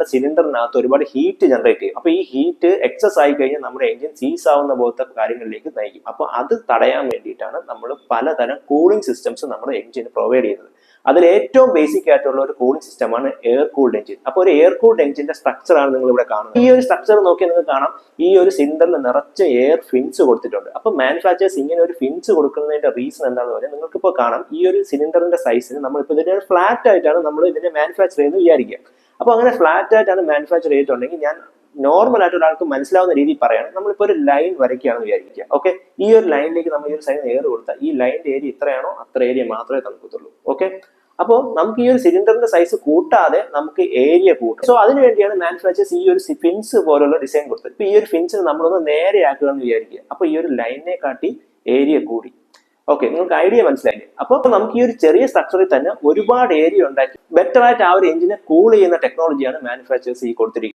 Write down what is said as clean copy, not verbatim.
നമ്മുടെ സിലിണ്ടറിനകത്ത് ഒരുപാട് heat generate ചെയ്യും. അപ്പോൾ ഈ ഹീറ്റ് എക്സസ് ആയി കഴിഞ്ഞാൽ നമ്മുടെ എഞ്ചിൻ സീസ് ആവുന്ന പോലത്തെ കാര്യങ്ങളിലേക്ക് നയിക്കും. അപ്പോൾ അത് തടയാൻ വേണ്ടിയിട്ടാണ് നമ്മൾ പലതരം കൂളിംഗ് സിസ്റ്റംസ് നമ്മുടെ എഞ്ചിന് പ്രൊവൈഡ് ചെയ്യുന്നത്. അതിൽ ഏറ്റവും ബേസിക് ആയിട്ടുള്ള ഒരു കൂളിംഗ് സിസ്റ്റമാണ് എയർ കൂൾഡ് എഞ്ചിൻ. അപ്പോൾ ഒരു എയർ കൂൾഡ് എഞ്ചിന്റെ സ്ട്രക്ചർ ആണ് നിങ്ങൾ ഇവിടെ കാണുന്നത്. ഈ ഒരു സ്ട്രക്ചർ നോക്കി നിങ്ങൾക്ക് കാണാം, ഈ ഒരു സിലിണ്ടറിൽ നിറച്ച് എയർ ഫിൻസ് കൊടുത്തിട്ടുണ്ട്. അപ്പൊ മാനുഫാക്ചേഴ്സ് ഇങ്ങനെ ഒരു ഫിൻസ് കൊടുക്കുന്നതിന്റെ റീസൺ എന്താണെന്ന് പറഞ്ഞാൽ നിങ്ങൾക്ക് ഇപ്പോൾ കാണാം, ഈ ഒരു സിലിണ്ടറിന്റെ സൈസിന് നമ്മളിപ്പോൾ ഇതിനെ ഫ്ലാറ്റ് ആയിട്ടാണ് നമ്മൾ ഇതിനെ മാനുഫാക്ചർ ചെയ്യുന്നത് വിചാരിക്കുക. അപ്പൊ അങ്ങനെ ഫ്ലാറ്റ് ആയിട്ടാണ് മാനുഫാക്ചർ ചെയ്തിട്ടുണ്ടെങ്കിൽ ഞാൻ നോർമൽ ആയിട്ട് ഒരാൾക്ക് മനസ്സിലാവുന്ന രീതിയിൽ പറയാണ്, നമ്മളിപ്പോൾ ഒരു ലൈൻ വരയ്ക്കുകയാണെന്ന് വിചാരിക്കുക. ഓക്കെ, ഈ ഒരു ലൈനിലേക്ക് നമ്മൾ ഈ ഒരു സൈഡ് എയർ കൊടുത്താൽ ഈ ലൈനിന്റെ ഏരിയ ഇത്രയാണോ അത്ര ഏരിയ മാത്രമേ തണുക്കത്തുള്ളൂ. ഓക്കെ, അപ്പോൾ നമുക്ക് ഈ ഒരു സിലിണ്ടറിന്റെ സൈസ് കൂട്ടാതെ നമുക്ക് ഏരിയ കൂട്ടും. സോ അതിനു വേണ്ടിയാണ് മാനുഫാക്ചേഴ്സ് ഈ ഒരു ഫിൻസ് പോലുള്ള ഡിസൈൻ കൊടുത്തത്. ഇപ്പൊ ഈ ഒരു ഫിൻസിന് നമ്മളൊന്ന് നേരെയാക്കുക എന്ന് വിചാരിക്കുക. അപ്പൊ ഈ ഒരു ലൈനിനെ കാട്ടി ഏരിയ കൂടി. ഓക്കെ, നിങ്ങൾക്ക് ഐഡിയ മനസ്സിലായില്ലേ? അപ്പോൾ നമുക്ക് ഈ ഒരു ചെറിയ സ്ട്രക്ചറിൽ തന്നെ ഒരുപാട് ഏരിയ ഉണ്ടാക്കി ബെറ്റർ ആയിട്ട് ആ ഒരു എഞ്ചിനെ കൂൾ ചെയ്യുന്ന ടെക്നോളജിയാണ് മാനുഫാക്ചേഴ്സ് ഈ കൊടുത്തിരിക്കുന്നത്.